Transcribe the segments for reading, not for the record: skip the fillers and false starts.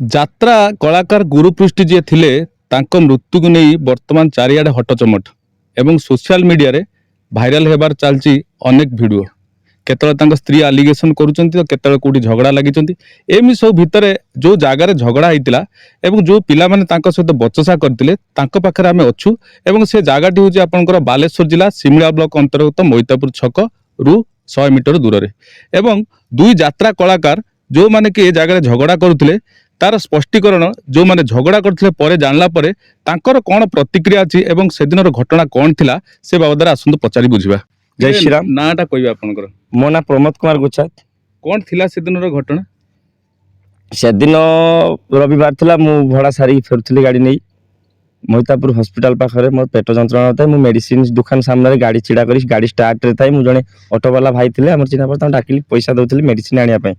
ଯାତ୍ରା କଳାକାର ଗୁରୁପୃଷ୍ଟି ଯିଏ ଥିଲେ ତାଙ୍କ ମୃତ୍ୟୁକୁ ନେଇ ବର୍ତ୍ତମାନ ଚାରିଆଡ଼େ ହଟଚମଟ ଏବଂ ସୋସିଆଲ ମିଡ଼ିଆରେ ଭାଇରାଲ ହେବାର ଚାଲିଛି ଅନେକ ଭିଡ଼ିଓ। କେତେବେଳେ ତାଙ୍କ ସ୍ତ୍ରୀ ଆଲିଗେସନ କରୁଛନ୍ତି ତ କେତେବେଳେ କୋଉଠି ଝଗଡ଼ା ଲାଗିଛନ୍ତି। ଏମିତି ସବୁ ଭିତରେ ଯେଉଁ ଜାଗାରେ ଝଗଡ଼ା ହେଇଥିଲା ଏବଂ ଯେଉଁ ପିଲାମାନେ ତାଙ୍କ ସହିତ ବଚସା କରିଥିଲେ ତାଙ୍କ ପାଖରେ ଆମେ ଅଛୁ ଏବଂ ସେ ଜାଗାଟି ହେଉଛି ଆପଣଙ୍କର ବାଲେଶ୍ୱର ଜିଲ୍ଲା ସିମୁଳା ବ୍ଲକ ଅନ୍ତର୍ଗତ ମଇତାପୁର ଛକରୁ 100 ମିଟର ଦୂରରେ ଏବଂ ଦୁଇ ଯାତ୍ରା କଳାକାର ଯେଉଁମାନେ କି ଏ ଜାଗାରେ ଝଗଡ଼ା କରୁଥିଲେ तार स्पष्टीकरण जो माने झगड़ा करथिले परे जानला परे तांकर कोन प्रतिक्रिया अछि एवं सेदिनर घटना कोन थिला से बाबद आसंतु पचारि बुझिबा। जय श्री राम। नाटा कहबे आपनकर? मो ना प्रमोद कुमार गुच्छात। कोन थिला सेदिनर घटना? सेदिन रविवार थिला मु भड़ा सारी फेरथली गाड़ी नै मोहितापुर हॉस्पिटल पाखरे मोर पेट जंत्रणा होता मु मेडिसिन दुकान सामने गाड़ी छिड़ा करी गाड़ी स्टार्ट रे थाई मु जने ऑटो वाला भाई थिले हमर चिना पर डाकिली पैसा दउथली मेडिसिन आनिया पय।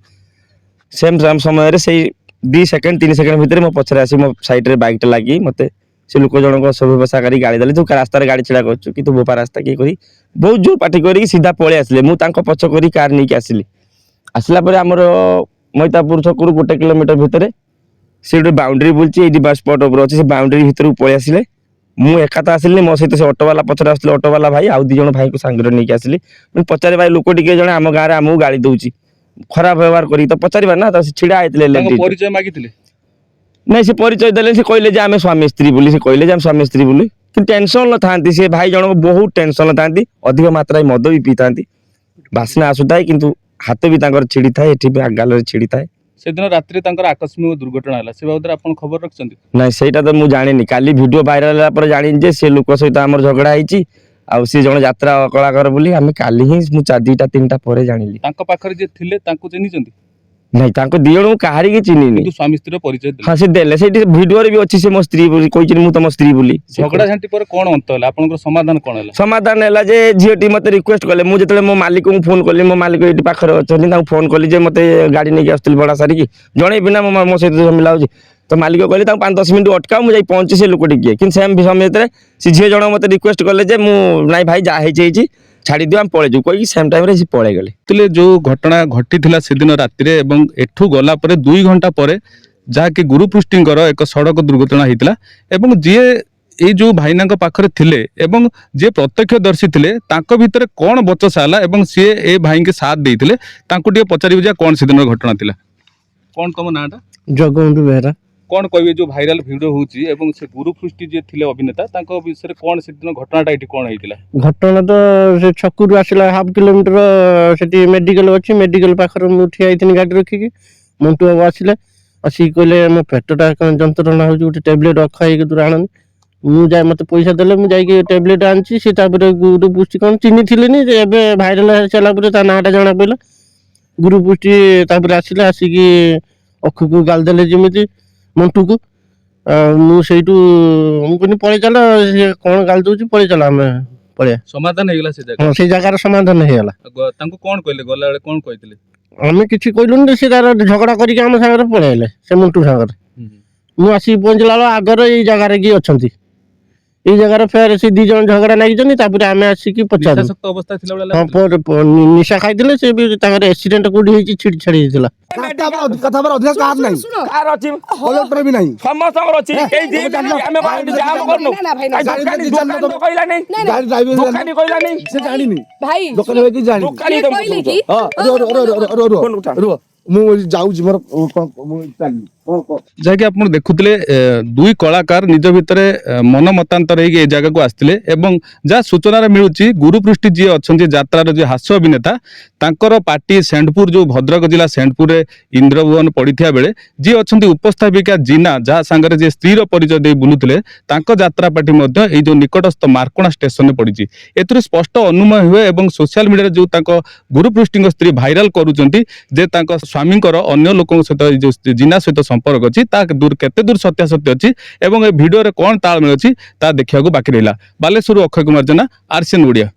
सेम समय रे सेई 2 सेकंड 3 सेकंड भीतर मो पछरे आसी मो साइड रे बाइक टे लागी मते से लोक जनक सब व्यवसाय करी गाड़ी देले तू रास्ता रे गाड़ी छिड़ा करछु कि तू बोपा रास्ता की करी बहुत जोर पार्टी करी सीधा पळे आसले मु तांको पछ करी कार नै कि आसिली आसला परे हमर मोहितापुर छकुर 1 किलोमीटर भीतर से बाउंड्री बुलची एडी बस स्पॉट ऊपर अछि से बाउंड्री भीतर पळे आसिले मु एका त आसिली मो सहित से ऑटो वाला पछरे आसले ऑटो वाला भाई आ 2 जण भाई को संग रे नै कि आसिली मैं पचारे भाई लोक टिके जण हम गारे हमहु गाड़ी दउची खराब व्यवहार करी तो पचारिबा ना तो छिड़ा आइतले लेंटी परिचय मागितले नहीं से परिचय देले से कहले जे आमे स्वामी स्त्री बोली से कहले जे हम स्वामी स्त्री बोली कि टेंशन न थांती से भाई जण बहुत टेंशन न थांती अधिक मात्रा मद भी पीतांती बासना आसुताय किंतु हाथ भी तांकर छिड़ी थाए एठी भी आगाल रे छिड़ी थाए। सेदिन रात्रि तांकर आकस्मिक दुर्घटना हला से बाबद आपन खबर रखछंती? नहीं सेटा तो मु जानिनी काली वीडियो वायरल होला पर जानिन जे से लोक सहित हमर झगड़ा आइची आ सी जण यात्रा कलाकार बोली आमे काली ही मु 2टा 3टा परे जानिली तांको पाखर जे थिले तांको चिन्हिचंती? नहीं तांको दी जण कहारी के चिन्हिनी किंतु स्वामी स्त्री परिचय दिले। हां से देले सेठी वीडियो रे भी अछि से मो स्त्री बोली कहिचिन मु तम स्त्री बोली। झगड़ा झांटी पर कोन अंत हला आपनकर समाधान कोन हला? समाधान हला जे झियोटी मते रिक्वेस्ट करले मु जतले मो मालिक को फोन करली मो मालिक एटी पाखरे अछनी ता फोन करली जे मते गाड़ी नै कि आस्तल बडा सारी की जणे बिना मो सहित मिलाउजी तो मालिक कहले ता 5-10 मिनिट अटकाओ मु जाई पहुंची से लोक टिके किन सेम समय रे से झियो जण मते रिक्वेस्ट करले जे मु नाइ भाई जा हेची छाड़ी दियो हम पळे जो कोई सेम टाइम रे से पळे गेले तले जो घटना घटी थिला सेदिन रात्रि रे एवं एठू गला परे 2 घंटा परे जहा कि गुरुपृष्टिंकर एक सड़क दुर्घटना हितला एवं जे ए जो भाईनांक पाखरे थिले एवं जे प्रत्यक्षदर्शी थिले तांको भितरे कोन बचसा हला एवं से ए भाई के साथ देइथिले तांको टिके पचारि बुझा कोन सेदिन घटना थिला? कोन तम नाटा? जगबंधु बेहरा। कोन कहबे जो भाइराल वीडियो होची एवं से गुरुपृष्टि जे थिले अभिनेता तांको विषय कोन सेदिन घटनाटा एठी कोन हेतिला? घटना तो से छकुरु आसिला हाफ किलोमीटर सेठी मेडिकल अछि मेडिकल पाखर मु ठिया आइथिन गाड़ी रखी कि मंटू बाबू आसिले आसी कहले मो पेटटा जंत्रणा हो गोटे टैबलेट अखाई के दूर आणनी मु जाय मते पैसा देले मु जाय के टैबलेट आनची से तापर गुरुपृष्टि कोन चिन्हि थिलेनी एबे भाइराल चला पर ता नाटा जणा पइला गुरुपृष्टि तापर आसिला आसी कि अखु को गाल देले जेमिति मंटू को मु सेठू हम कोनी पळे चला कोन गाल दोची पळे चला हमें पळे समाधान हेगला से जगह? हां से जगार समाधान हेला। तांको कोन कहले गला बेले कोन कहितले? हमें किछि कहलुन से तार झगड़ा करी के हम सागर पळेले से मंटू सागर मु आसी पहुंचला आगर ए जगार की अछंती ए जगार फेर से 2 जण झगड़ा लागि जनी तापर हमें आसी की पचार निशासक्त अवस्था थिला बेला हां पर निशा खाइदिले से भी ताकर एक्सीडेंट कोडी हेची छिड़ छड़ी दिला कथा पर अधिक कार नहीं कार अछि कलेक्टर भी नहीं समस्त हमर अछि एई जे हमें जाम करनु दुकान कहला नहीं गाड़ी ड्राइवर दुकान कहला नहीं से जानी नहीं भाई दुकान है कि जानी दुकान कहले कि हां रो मु जाऊ जी मोर जहाँकि आप देखुले 2 कलाकार निज भितर मन मतांतर ए जगह को आसते एवं जहाँ सूचना मिलूँ गुरुपृष्टि जी अच्छा यात्रार जो हास्य अभिनेता तांकर पार्टी सेंटपुर जो भद्रक जिला सेंटपुर इंद्रभुवन पड़ता बेले जी अच्छा उपस्थापिका जीना जहाँ सांगे जे स्त्री परिचय दे बुलूले यात्रा पार्टी जो निकटस्थ मार्कोणा स्टेशन में पड़ी एथुर स्पष्ट अनुमय हुए और सोशल मीडिया जो गुरुपृष्टि स्त्री भाइराल करुँच स्वामी अन्य लोकों सहित जो जीना सहित संपर्क अच्छी दूर केते दूर सत्यासत्य अच्छी एवं ए भिडियो रे कौन तालमेल अच्छी ता देखा बाकी रहा। बालेश्वर अक्षय कुमार जेना, आरसीएन ओडिया।